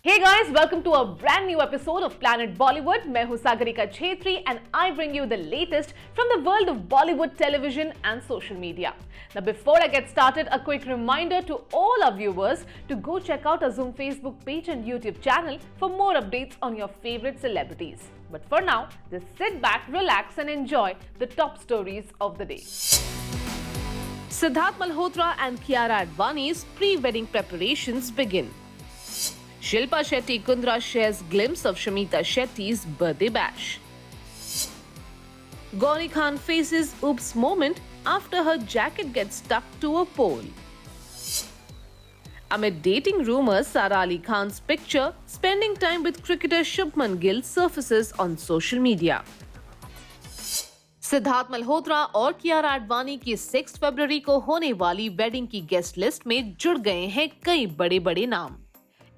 Hey guys, welcome to a brand new episode of Planet Bollywood. मैं हूँ Sagarika Chhetri and I bring you the latest from the world of Bollywood television and social media. Now before I get started, a quick reminder to all our viewers to go check out our Zoom Facebook page and YouTube channel for more updates on your favorite celebrities. But for now, just sit back, relax and enjoy the top stories of the day. Siddharth Malhotra and Kiara Advani's pre-wedding preparations begin. Shilpa Shetty-Kundra shares glimpse of Shamita Shetty's birthday bash. Gauri Khan faces oops moment after her jacket gets stuck to a pole. Amid dating rumors, Sara Ali Khan's picture spending time with cricketer Shubman Gill surfaces on social media. Siddharth Malhotra और कियारा आडवाणी की 6 फरवरी को होने वाली wedding की guest list में जुड़ गए हैं कई बड़े बड़े नाम।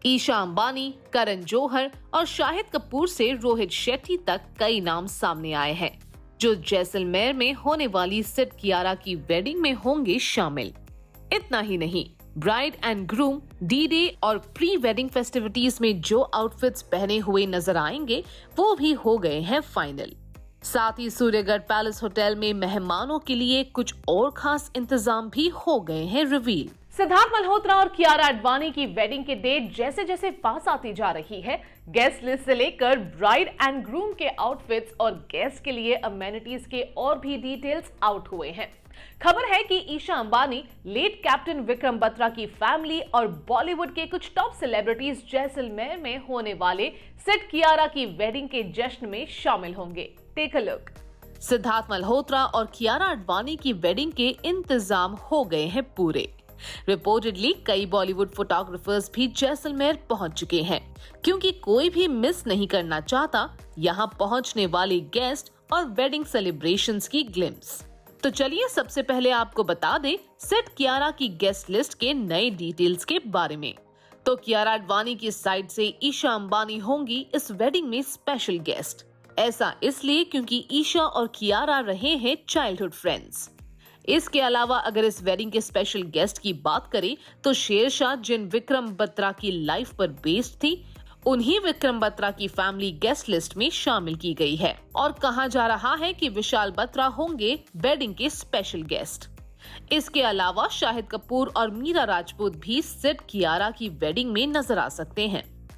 ईशा अंबानी, करण जौहर और शाहिद कपूर से रोहित शेट्टी तक कई नाम सामने आए हैं, जो जैसलमेर में होने वाली सिड कियारा की वेडिंग में होंगे शामिल। इतना ही नहीं, ब्राइड एंड ग्रूम डी-डे और प्री वेडिंग फेस्टिविटीज में जो आउटफिट्स पहने हुए नजर आएंगे वो भी हो गए हैं फाइनल। साथ ही सूर्यगढ़ पैलेस होटल में मेहमानों के लिए कुछ और खास इंतजाम भी हो गए हैं रिवील। सिद्धार्थ मल्होत्रा और कियारा आडवाणी की वेडिंग की डेट जैसे जैसे पास आती जा रही है, गेस्ट लिस्ट से लेकर ब्राइड एंड ग्रूम के आउटफिट्स और गेस्ट के लिए अमेनिटीज के और भी डिटेल्स आउट हुए हैं। खबर है कि ईशा अंबानी, लेट कैप्टन विक्रम बत्रा की फैमिली और बॉलीवुड के कुछ टॉप सेलिब्रिटीज जैसलमेर में होने वाले सिड कियारा की वेडिंग के जश्न में शामिल होंगे। Take a look. Siddharth Malhotra और कियारा आडवाणी की वेडिंग के इंतजाम हो गए हैं पूरे। रिपोर्टेडली कई बॉलीवुड फोटोग्राफर्स भी जैसलमेर पहुंच चुके हैं, क्योंकि कोई भी मिस नहीं करना चाहता यहां पहुंचने वाले गेस्ट और वेडिंग सेलिब्रेशंस की ग्लिम्स। तो चलिए सबसे पहले आपको बता दें सिड कियारा की गेस्ट लिस्ट के नए डिटेल्स के बारे में। तो कियारा आडवाणी की साइड से ईशा अंबानी होंगी इस वेडिंग में स्पेशल गेस्ट। ऐसा इसलिए क्योंकि ईशा और कियारा रहे हैं चाइल्डहुड फ्रेंड्स। इसके अलावा अगर इस वेडिंग के स्पेशल गेस्ट की बात करें तो शेरशाह जिन विक्रम बत्रा की लाइफ पर बेस्ड थी, उन्हीं विक्रम बत्रा की फैमिली गेस्ट लिस्ट में शामिल की गई है और कहा जा रहा है कि विशाल बत्रा होंगे वेडिंग के स्पेशल गेस्ट। इसके अलावा शाहिद कपूर और मीरा राजपूत भी सिड कियारा की वेडिंग में नजर आ सकते हैं।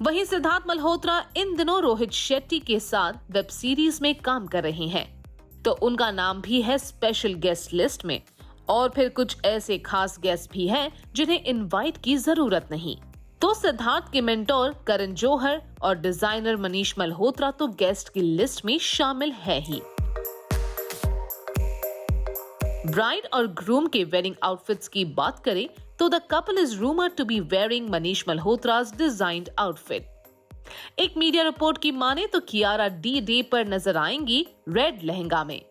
वहीं सिद्धार्थ मल्होत्रा इन दिनों रोहित शेट्टी के साथ वेब सीरीज में काम कर रहे हैं, तो उनका नाम भी है स्पेशल गेस्ट लिस्ट में। और फिर कुछ ऐसे खास गेस्ट भी हैं जिन्हें इनवाइट की जरूरत नहीं। तो सिद्धार्थ के मेंटोर करण जौहर और डिजाइनर मनीष मल्होत्रा तो गेस्ट की लिस्ट में शामिल है ही। ब्राइड और ग्रूम के वेडिंग आउटफिट्स की बात करें तो the couple is rumoured to be wearing Manish Malhotra's designed outfit. एक मीडिया रिपोर्ट की माने तो कियारा डी-डे पर नजर आएंगी रेड लहंगा में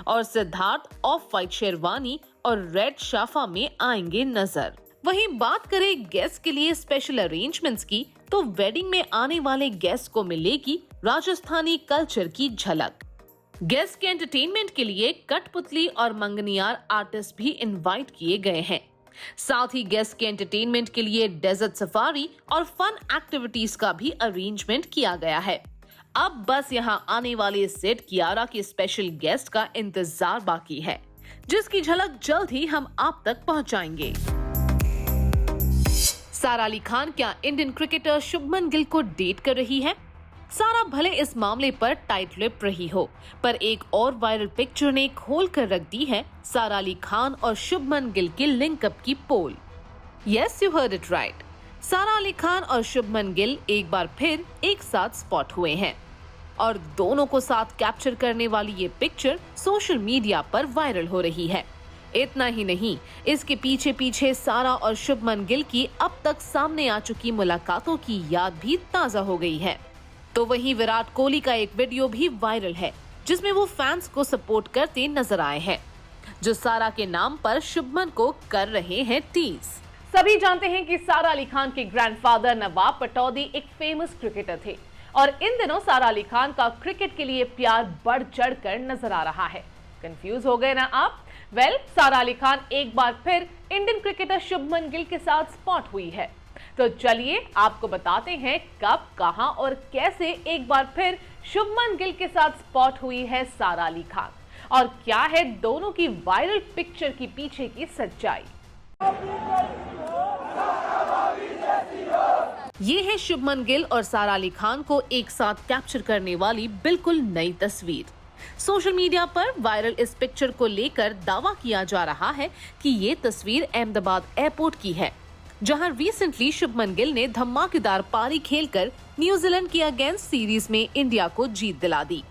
और सिद्धार्थ ऑफ व्हाइट शेरवानी और रेड शाफा में आएंगे नजर। वहीं बात करें गेस्ट के लिए स्पेशल अरेंजमेंट्स की, तो वेडिंग में आने वाले गेस्ट को मिलेगी राजस्थानी कल्चर की झलक। गेस्ट के एंटरटेनमेंट के लिए कठपुतली और मंगनियार आर्टिस्ट भी इनवाइट किए गए हैं। साथ ही गेस्ट के एंटरटेनमेंट के लिए डेजर्ट सफारी और फन एक्टिविटीज का भी अरेंजमेंट किया गया है। अब बस यहां आने वाले सिड कियारा के स्पेशल गेस्ट का इंतजार बाकी है, जिसकी झलक जल्द ही हम आप तक पहुंचाएंगे। सारा अली खान क्या इंडियन क्रिकेटर शुभमन गिल को डेट कर रही है? सारा भले इस मामले पर टाइट लिप रही हो, पर एक और वायरल पिक्चर ने खोल कर रख दी है सारा अली खान और शुभमन गिल के लिंकअप की poll. Yes, you heard it right. Sara Ali Khan और शुभमन गिल एक बार फिर एक साथ स्पॉट हुए हैं और दोनों को साथ कैप्चर करने वाली ये पिक्चर सोशल मीडिया पर वायरल हो रही है। इतना ही नहीं, इसके पीछे पीछे सारा और शुभमन गिल की अब तक सामने आ चुकी मुलाकातों की याद भी ताजा हो गई है। तो वहीं विराट कोहली का एक वीडियो भी वायरल है, जिसमें वो फैंस को सपोर्ट करते नजर आए हैं, जो सारा के नाम पर शुभमन को कर रहे हैं टीज। सभी जानते हैं कि सारा अली खान के ग्रैंडफादर नवाब पटौदी एक फेमस क्रिकेटर थे और इन दिनों सारा अली खान का क्रिकेट के लिए प्यार बढ़ चढ़ कर नजर आ रहा है। कंफ्यूज हो गए ना आप? वेल, सारा अली खान एक बार फिर इंडियन क्रिकेटर शुभमन गिल के साथ स्पॉट हुई है। तो चलिए आपको बताते हैं कब, कहां और कैसे एक बार फिर शुभमन गिल के साथ स्पॉट हुई है सारा अली खान, और क्या है दोनों की वायरल पिक्चर की पीछे की सच्चाई। ये है शुभमन गिल और सारा अली खान को एक साथ कैप्चर करने वाली बिल्कुल नई तस्वीर। सोशल मीडिया पर वायरल इस पिक्चर को लेकर दावा किया जा रहा है कि ये तस्वीर अहमदाबाद एयरपोर्ट की है, जहां रिसेंटली शुभमन गिल ने धमाकेदार पारी खेलकर न्यूजीलैंड के अगेंस्ट सीरीज में इंडिया को जीत दिला दी।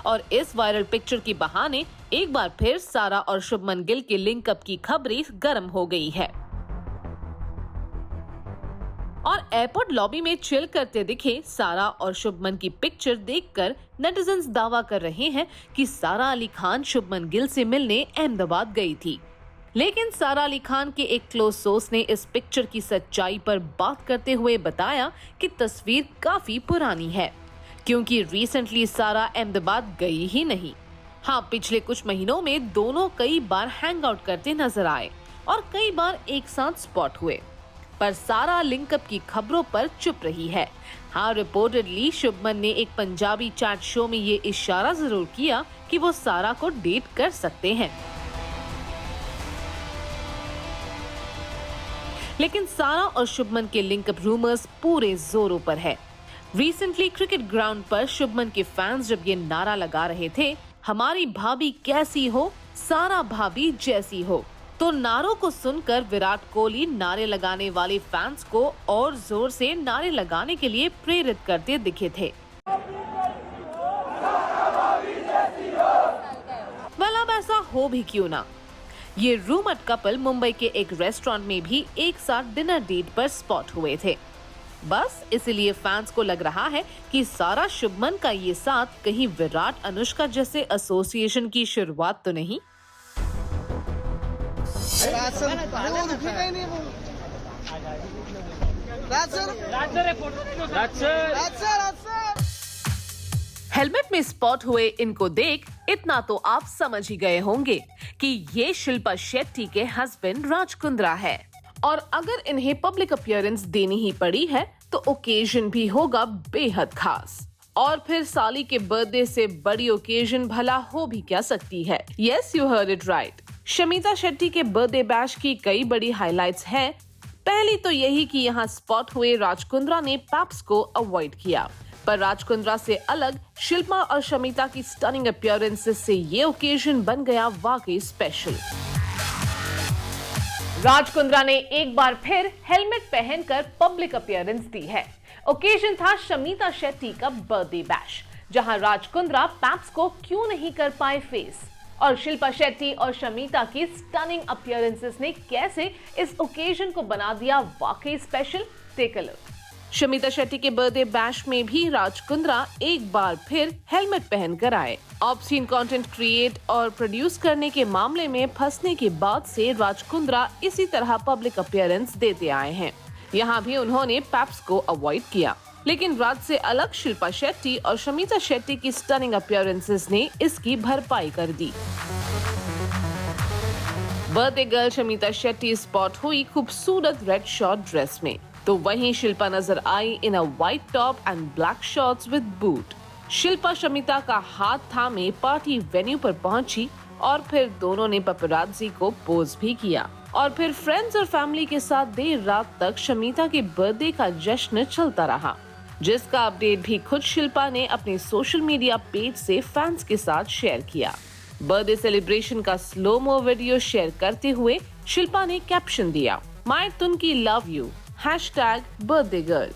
और इस वायरल पिक्चर के बहाने एक बार फिर सारा और शुभमन गिल के लिंकअप की खबरें गर्म हो गई है। और एयरपोर्ट लॉबी में चिल करते दिखे सारा और शुभमन की पिक्चर देखकर नेटिजन्स दावा कर रहे हैं कि सारा अली खान शुभमन गिल से मिलने अहमदाबाद गई थी। लेकिन सारा अली खान के एक क्लोज सोर्स ने इस पिक्चर की सच्चाई पर बात करते हुए बताया कि तस्वीर काफी पुरानी है, क्योंकि रिसेंटली सारा अहमदाबाद गई ही नहीं। हाँ, पिछले कुछ महीनों में दोनों कई बार हैंग आउट करते नजर आए और कई बार एक साथ स्पॉट हुए, पर सारा लिंकअप की खबरों पर चुप रही है। हाँ, रिपोर्टेडली शुभमन ने एक पंजाबी चैट शो में ये इशारा जरूर किया कि वो सारा को डेट कर सकते हैं। लेकिन सारा और शुभमन के लिंकअप रूमर्स पूरे जोरों पर है। रिसेंटली क्रिकेट ग्राउंड पर शुभमन के फैंस जब ये नारा लगा रहे थे, हमारी भाभी कैसी हो, सारा भाभी जैसी हो, तो नारों को सुनकर विराट कोहली नारे लगाने वाले फैंस को और जोर से नारे लगाने के लिए प्रेरित करते दिखे थे। वेल, अब ऐसा हो भी क्यों ना, ये रूमर्ड कपल मुंबई के एक रेस्टोरेंट में भी एक साथ डिनर डेट पर स्पॉट हुए थे। बस इसलिए फैंस को लग रहा है कि सारा शुभमन का ये साथ कहीं विराट अनुष्का जैसे एसोसिएशन की शुरुआत तो नहीं। हेलमेट में स्पॉट हुए इनको देख इतना तो आप समझ ही गए होंगे कि ये शिल्पा शेट्टी के हस्बैंड राज कुंद्रा है, और अगर इन्हें पब्लिक अपीयरेंस देनी ही पड़ी है तो ओकेजन भी होगा बेहद खास। और फिर साली के बर्थडे से बड़ी ओकेजन भला हो भी क्या सकती है। Yes, you heard it right. Shamita Shetty के बर्थडे बैश की कई बड़ी हाइलाइट्स हैं। पहली तो यही कि यहाँ स्पॉट हुए राज कुंद्रा ने पैप्स को अवॉइड किया, पर राज कुंद्रा से अलग शिल्पा और शमीता की स्टनिंग अपीयरेंसेस से ये ओकेजन बन गया वाकई स्पेशल। राज कुंद्रा ने एक बार फिर हेलमेट पहनकर पब्लिक अपीयरेंस दी है। ओकेजन था शमीता शेट्टी का बर्थडे बैश, जहां राज कुंद्रा पैप्स को क्यों नहीं कर पाए फेस, और शिल्पा शेट्टी और शमीता की स्टनिंग अपीयरेंसेस ने कैसे इस ओकेजन को बना दिया वाकई special. Take a look. Shamita Shetty के बर्थडे बैश में भी राज कुंद्रा एक बार फिर हेलमेट पहनकर आए। ऑब्सीन कंटेंट क्रिएट और प्रोड्यूस करने के मामले में फंसने के बाद से राज कुंद्रा इसी तरह पब्लिक अपीयरेंस देते आए हैं। यहाँ भी उन्होंने पैप्स को अवॉइड किया, लेकिन राज से अलग शिल्पा शेट्टी और शमीता शेट्टी की स्टनिंग अपीयरेंसेस ने इसकी भरपाई कर दी। Birthday girl Shamita Shetty spot हुई खूबसूरत रेड शॉर्ट ड्रेस में, तो वहीं शिल्पा नजर आई in a white top and black shorts with boot. Shilpa Shamita का हाथ थामे पार्टी वेन्यू पर पहुंची और फिर दोनों ने पपराज़ी को पोज भी किया, और फिर फ्रेंड्स और फैमिली के साथ देर रात तक शमीता के बर्थडे का जश्न चलता रहा, जिसका अपडेट भी खुद शिल्पा ने अपने सोशल मीडिया पेज से फैंस के साथ शेयर किया। बर्थडे सेलिब्रेशन का स्लो मो वीडियो शेयर करते हुए शिल्पा ने कैप्शन दिया, my Tunki love you #birthday girl।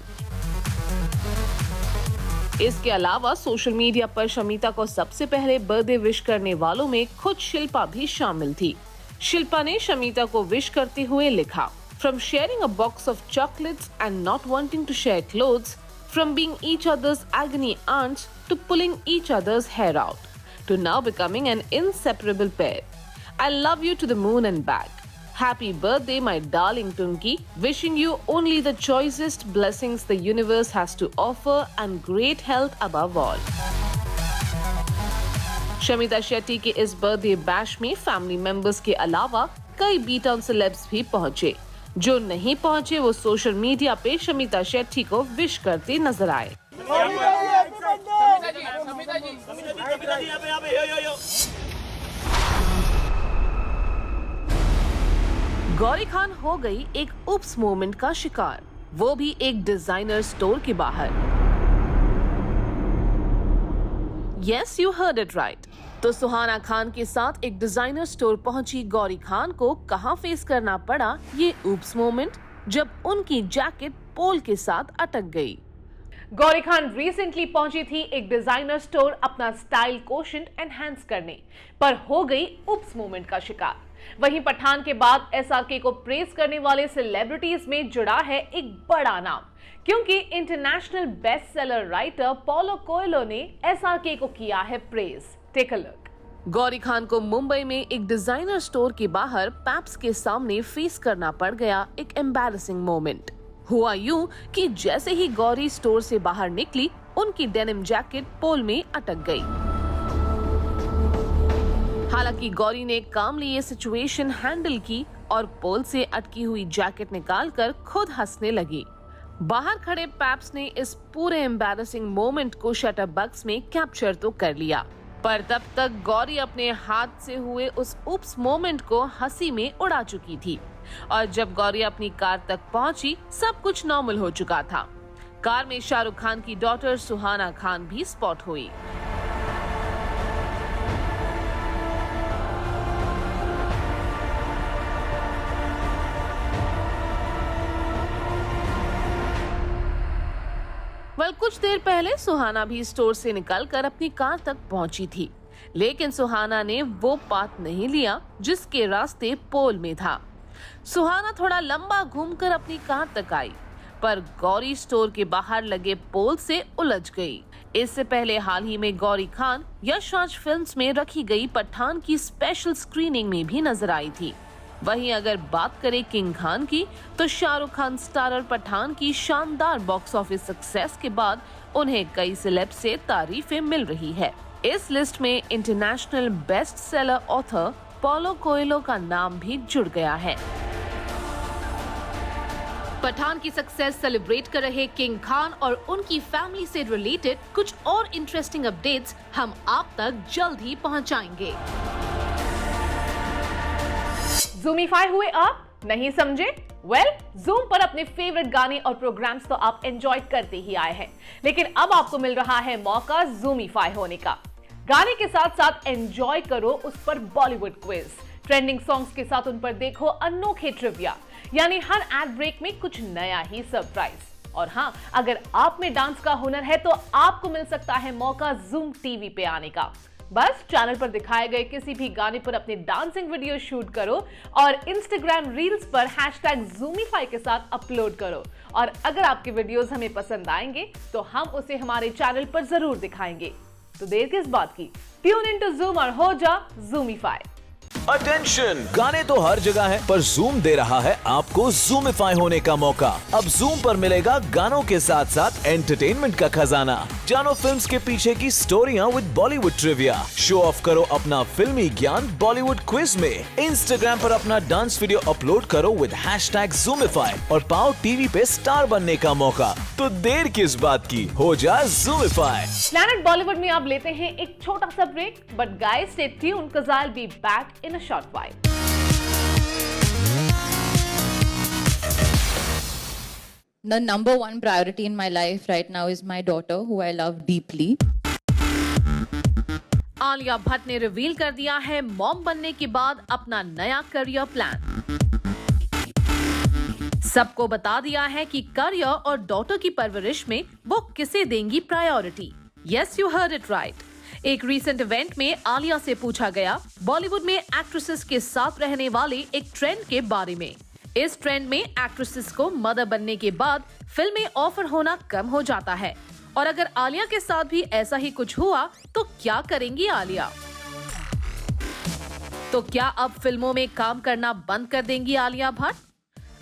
इसके अलावा सोशल मीडिया पर शमीता को सबसे पहले बर्थडे विश करने वालों में खुद शिल्पा भी शामिल थी। शिल्पा ने शमीता को विश करते हुए लिखा, from sharing a box of chocolates and not wanting to share clothes, from being each others agony aunts to pulling each other's hair out, to now becoming an inseparable pair. I love you to the moon and back. Happy birthday, my darling Tunki. Wishing you only the choicest blessings the universe has to offer and great health above all. Shamita Shetty के इस birthday bash में family members के अलावा कई B town celebs भी पहुंचे, जो नहीं पहुंचे वो सोशल मीडिया पे शमिता शेट्टी को विश करते नजर आए। गौरी खान हो गई एक उप्स मोमेंट का शिकार, वो भी एक डिजाइनर स्टोर के बाहर। Yes, you heard it right. तो सुहाना खान के साथ एक डिजाइनर स्टोर पहुंची गौरी खान को कहां फेस करना पड़ा ये उप्स मोमेंट, जब उनकी जैकेट पोल के साथ अटक गई। गौरी खान रिसेंटली पहुंची थी एक डिजाइनर स्टोर अपना स्टाइल कोशेंट एनहांस करने, पर हो गई उप्स मोमेंट का शिकार। वहीं पठान के बाद एसआरके को प्रेज करने वाले सेलिब्रिटीज में जुड़ा है एक बड़ा नाम, क्योंकि international best seller writer Paulo Coelho ने एसआरके को किया है praise. Take a look. Gauri Khan को मुंबई में एक डिजाइनर स्टोर के बाहर पैप्स के सामने फेस करना पड़ गया एक एम्बैरेसिंग मोमेंट। हुआ यूं कि जैसे ही गौरी स्टोर से बाहर निकली, उनकी डेनिम जैकेट पोल में अटक गई। हालांकि गौरी ने कामली ये सिचुएशन हैंडल की और पोल से अटकी हुई जैकेट निकालकर खुद हंसने लगी। बाहर खड़े पैप्स ने इस पूरे एम्बैरेसिंग मोमेंट को शटर बॉक्स में कैप्चर तो कर लिया, पर तब तक गौरी अपने हाथ से हुए उस उप्स मोमेंट को हंसी में उड़ा चुकी थी और जब गौरी अपनी कार तक पहुंची, सब कुछ नॉर्मल हो चुका था। कार में शाहरुख खान की डॉटर सुहाना खान भी स्पॉट हुई। कुछ देर पहले सुहाना भी स्टोर से निकलकर अपनी कार तक पहुंची थी, लेकिन सुहाना ने वो पाथ नहीं लिया जिसके रास्ते पोल में था। सुहाना थोड़ा लंबा घूमकर अपनी कार तक आई, पर गौरी स्टोर के बाहर लगे पोल से उलझ गई। इससे पहले हाल ही में गौरी खान यश राज फिल्म्स में रखी गई पठान की स्पेशल स्क्रीनिंग में भी नजर आई थी। वहीं अगर बात करें किंग खान की, तो शाहरुख खान स्टारर पठान की शानदार बॉक्स ऑफिस सक्सेस के बाद उन्हें कई सेलेब से तारीफें मिल रही है। इस लिस्ट में international best seller author Paulo Coelho का नाम भी जुड़ गया है। पठान की सक्सेस सेलिब्रेट कर रहे किंग खान और उनकी फैमिली से रिलेटेड कुछ और इंटरेस्टिंग अपडेट्स हम आप तक जल्द ही पहुंचाएंगे। ज़ूमीफाई हुए आप? नहीं समझे? ज़ूम पर अपने फेवरेट गाने और प्रोग्राम्स तो आप एंजॉय करते ही आए हैं, लेकिन अब आपको मिल रहा है मौका ज़ूमीफाई होने का। गाने के साथ साथ एंजॉय करो उस पर बॉलीवुड क्विज, ट्रेंडिंग सॉन्ग्स के साथ उन पर देखो अनोखे ट्रिविया, यानी हर एड ब्रेक में कुछ नया ही सरप्राइज। और हाँ, अगर आप में डांस का हुनर है तो आपको मिल सकता है मौका ज़ूम टीवी पे आने का। बस चैनल पर दिखाए गए किसी भी गाने पर अपने डांसिंग वीडियो शूट करो और इंस्टाग्राम रील्स पर #Zoomify के साथ अपलोड करो, और अगर आपके वीडियोस हमें पसंद आएंगे तो हम उसे हमारे चैनल पर जरूर दिखाएंगे। तो देर किस बात की, ट्यून इन टू ज़ूम और हो जा ज़ूमीफाई। अटेंशन, गाने तो हर जगह है, पर ज़ूम दे रहा है आपको ज़ूमीफाई होने का मौका। अब ज़ूम पर मिलेगा गानों के साथ साथ एंटरटेनमेंट का खजाना। जानो फिल्म्स के पीछे की स्टोरियां with Bollywood trivia. Show off करो अपना फिल्मी ज्ञान बॉलीवुड क्विज में। इंस्टाग्राम पर अपना डांस वीडियो अपलोड करो विद #Zoomify और पाओ टीवी पे स्टार बनने का मौका। तो देर किस बात की, हो जा ज़ूमीफाई। प्लैनेट बॉलीवुड में आप लेते हैं एक छोटा सा break, but guys stay tuned cause I'll be back in a short while. The number one priority in my life right now is my daughter, who I love deeply. Alia Bhatt ने रिवील कर दिया है मॉम बनने के बाद अपना नया career plan. सबको बता दिया है कि करियर और डॉटर की परवरिश में वो किसे देंगी priority. Yes, you heard it right. एक रीसेंट इवेंट में आलिया से पूछा गया बॉलीवुड में एक्ट्रेसेस के साथ रहने वाले एक ट्रेंड के बारे में। इस ट्रेंड में एक्ट्रेसेस को मदर बनने के बाद फिल्में ऑफर होना कम हो जाता है, और अगर आलिया के साथ भी ऐसा ही कुछ हुआ तो क्या करेंगी आलिया? तो क्या अब फिल्मों में काम करना बंद कर देंगी आलिया भट्ट?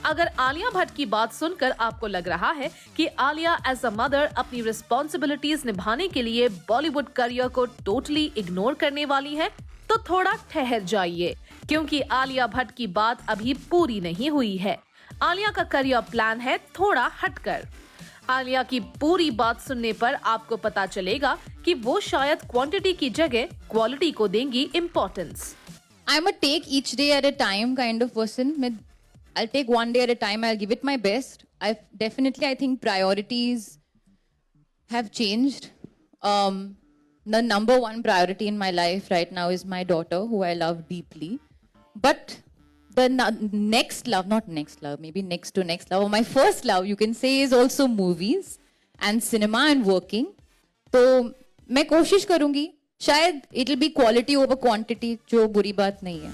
अगर आलिया भट्ट की बात सुनकर आपको लग रहा है कि आलिया एज अ मदर अपनी रिस्पॉन्सिबिलिटीज निभाने के लिए बॉलीवुड करियर को टोटली इग्नोर करने वाली है, तो थोड़ा ठहर जाइए, क्योंकि आलिया भट्ट की बात अभी पूरी नहीं हुई है। आलिया का करियर प्लान है थोड़ा हटकर। आलिया की पूरी बात सुनने पर आपको पता चलेगा कि वो शायद क्वांटिटी की जगह क्वालिटी को देंगी importance. I'm a take each day at a time kind of person. I'll take one day at a time. I'll give it my best. I think priorities have changed. The number one priority in my life right now is my daughter, who I love deeply. But the next love, not next love, maybe next to next love, or my first love, you can say, is also movies and cinema and working. तो मैं कोशिश करूंगी, शायद it will be quality over quantity, जो बुरी बात नहीं है।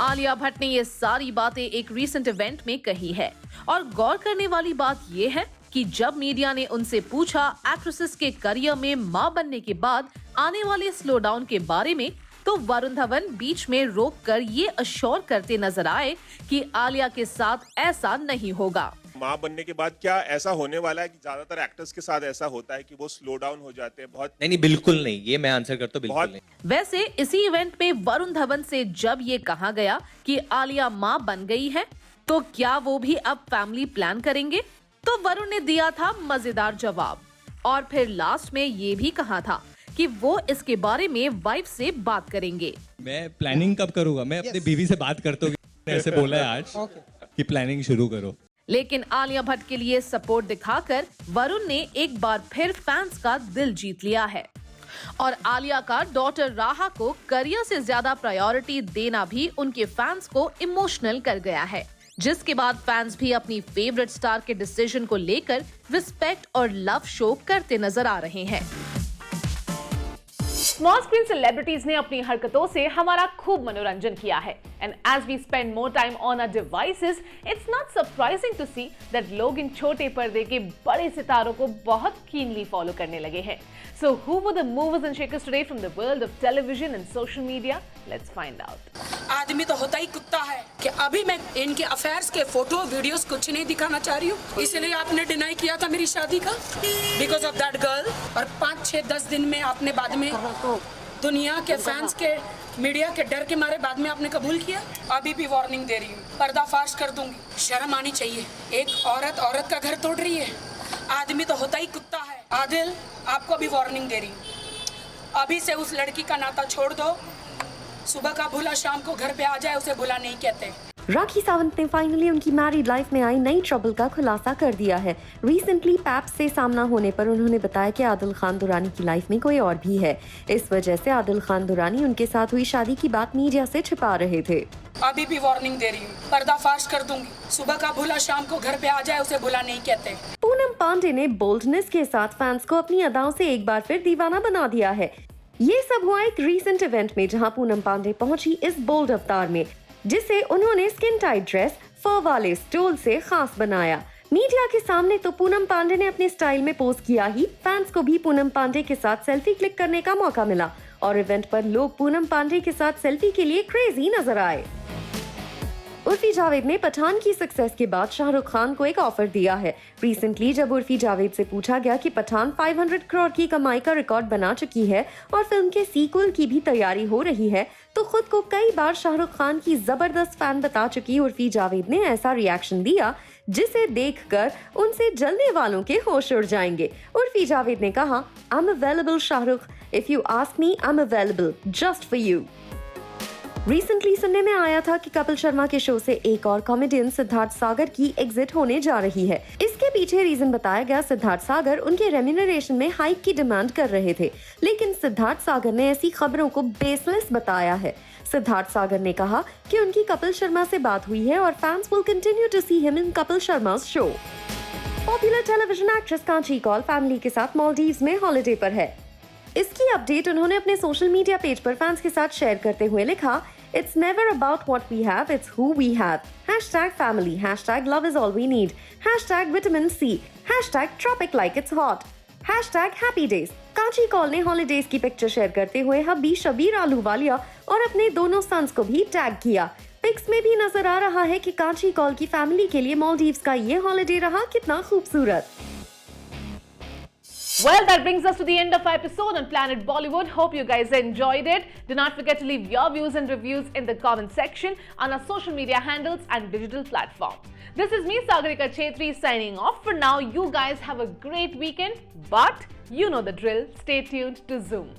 आलिया भट्ट ने ये सारी बातें एक रीसेंट इवेंट में कही है और गौर करने वाली बात ये है कि जब मीडिया ने उनसे पूछा एक्ट्रेसेस के करियर में मां बनने के बाद आने वाले स्लो डाउन के बारे में, तो वरुण धवन बीच में रोककर ये अश्योर करते नजर आए कि आलिया के साथ ऐसा नहीं होगा। माँ बनने के बाद क्या ऐसा होने वाला है कि ज्यादातर एक्टर्स के साथ ऐसा होता है कि वो स्लो डाउन हो जाते हैं बहुत? नहीं, बिल्कुल नहीं, ये मैं आंसर करता हूँ, बिल्कुल नहीं। वैसे इसी इवेंट में वरुण धवन से जब ये कहा गया कि आलिया माँ बन गई है, तो क्या वो भी अब फैमिली प्लान करेंगे? तो वरुण ने दिया था मजेदार जवाब और फिर लास्ट में ये भी कहा था कि वो इसके बारे में वाइफ से बात करेंगे। मैं प्लानिंग कब करूंगा? मैं अपनी बीवी से बात करता हूँ, ऐसे बोला है आज कि प्लानिंग शुरू करो। लेकिन आलिया भट्ट के लिए सपोर्ट दिखाकर वरुण ने एक बार फिर फैंस का दिल जीत लिया है और आलिया का डॉटर राहा को करियर से ज्यादा प्रायोरिटी देना भी उनके फैंस को इमोशनल कर गया है, जिसके बाद फैंस भी अपनी फेवरेट स्टार के डिसीजन को लेकर रिस्पेक्ट और लव शो करते नजर आ रहे हैं। स्मॉल स्क्रीन सेलिब्रिटीज ने अपनी हरकतों से हमारा खूब मनोरंजन किया है and as we spend more time on our devices, it's not surprising to see that लोग इन छोटे पर्दे के बड़े सितारों को बहुत कीनली फॉलो करने लगे हैं। So who were the movers and shakers today from the world of television and social media? Let's find out. आदमी तो होता ही कुत्ता है कि अभी मैं इनके अफेयर्स के फोटो वीडियोस कुछ नहीं दिखाना चाह रही हूँ, इसलिए आपने डिनाई किया था मेरी शादी का बिकॉज ऑफ दैट गर्ल, और 5, 6, 10 दिन में आपने बाद में दुनिया के फैंस के मीडिया के डर के मारे बाद में आपने कबूल किया। अभी भी वार्निंग दे रही हूँ, पर्दाफाश कर दूंगी। शर्म आनी चाहिए, एक औरत का घर तोड़ रही है। आदमी तो होता ही कुत्ता है। आदिल, आपको अभी वार्निंग दे रही हूँ, अभी से उस लड़की का नाता छोड़ दो। सुबह का भूला शाम को घर पे आ जाए, उसे भूला नहीं कहते। राखी सावंत ने फाइनली उनकी मैरिड लाइफ में आई नई ट्रबल का खुलासा कर दिया है। रिसेंटली पैप्स से सामना होने पर उन्होंने बताया कि आदिल खान दुरानी की लाइफ में कोई और भी है। इस वजह से आदिल खान दुरानी उनके साथ हुई शादी की बात मीडिया से छिपा रहे थे। अभी भी वार्निंग दे रही हूँ, पर्दाफाश कर दूंगी। सुबह का भूला शाम को घर पे आ जाए, उसे भूला नहीं कहते। पूनम पांडे ने बोल्डनेस के साथ फैंस को अपनी अदाओं से एक बार फिर दीवाना बना दिया है। ये सब हुआ एक रीसेंट इवेंट में, जहां पूनम पांडे पहुंची इस बोल्ड अवतार में, जिसे उन्होंने स्किन टाइट ड्रेस फर वाले स्टोल से खास बनाया। मीडिया के सामने तो पूनम पांडे ने अपने स्टाइल में पोज किया ही, फैंस को भी पूनम पांडे के साथ सेल्फी क्लिक करने का मौका मिला और इवेंट पर लोग पूनम पांडे के साथ सेल्फी के लिए क्रेजी नजर आए। उर्फी जावेद ने पठान की सक्सेस के बाद शाहरुख खान को एक ऑफर दिया है। रिसेंटली जब उर्फी जावेद से पूछा गया कि पठान 500 करोड़ की कमाई का रिकॉर्ड बना चुकी है और फिल्म के सीक्वल की भी तैयारी हो रही है, तो खुद को कई बार शाहरुख खान की जबरदस्त फैन बता चुकी उर्फी जावेद ने ऐसा रिएक्शन दिया जिसे देखकर उनसे जलने वालों के होश उड़ जाएंगे। उर्फी जावेद ने कहा, I am available Shahrukh, if you ask me I am available just for you. Recently सुनने में आया था कि कपिल शर्मा के शो से एक और कॉमेडियन सिद्धार्थ सागर की एग्जिट होने जा रही है। इसके पीछे रीजन बताया गया, सिद्धार्थ सागर उनके रेम्यूनरेशन में हाइक की डिमांड कर रहे थे, लेकिन सिद्धार्थ सागर ने ऐसी खबरों को बेसलेस बताया है। सिद्धार्थ सागर ने कहा कि उनकी कपिल शर्मा से बात हुई है और fans will continue to see him in Kapil Sharma show. Popular television actress Kanchi Kaul family के साथ मालदीव्स में हॉलिडे पर है। इसकी अपडेट उन्होंने अपने सोशल मीडिया पेज पर फैंस के साथ शेयर करते हुए लिखा, It's never about what we have, it's who we have. #family, #love is all we need, #vitamin C, #tropic like it's hot, #happy days. Kanchi Kaul ने हॉलीडेज की पिक्चर शेयर करते हुए हबी शबीर आलूवालिया और अपने दोनों सन्स को भी टैग किया। पिक्स में भी नजर आ रहा है कि कांची कौल की फैमिली के लिए मालदीव्स का ये हॉलीडे रहा कितना खूबसूरत। Well, that brings us to the end of our episode on Planet Bollywood. Hope you guys enjoyed it. Do not forget to leave your views and reviews in the comment section on our social media handles and digital platform. This is me, Sagarika Chetri, signing off. For now, you guys have a great weekend, but you know the drill. Stay tuned to Zoom.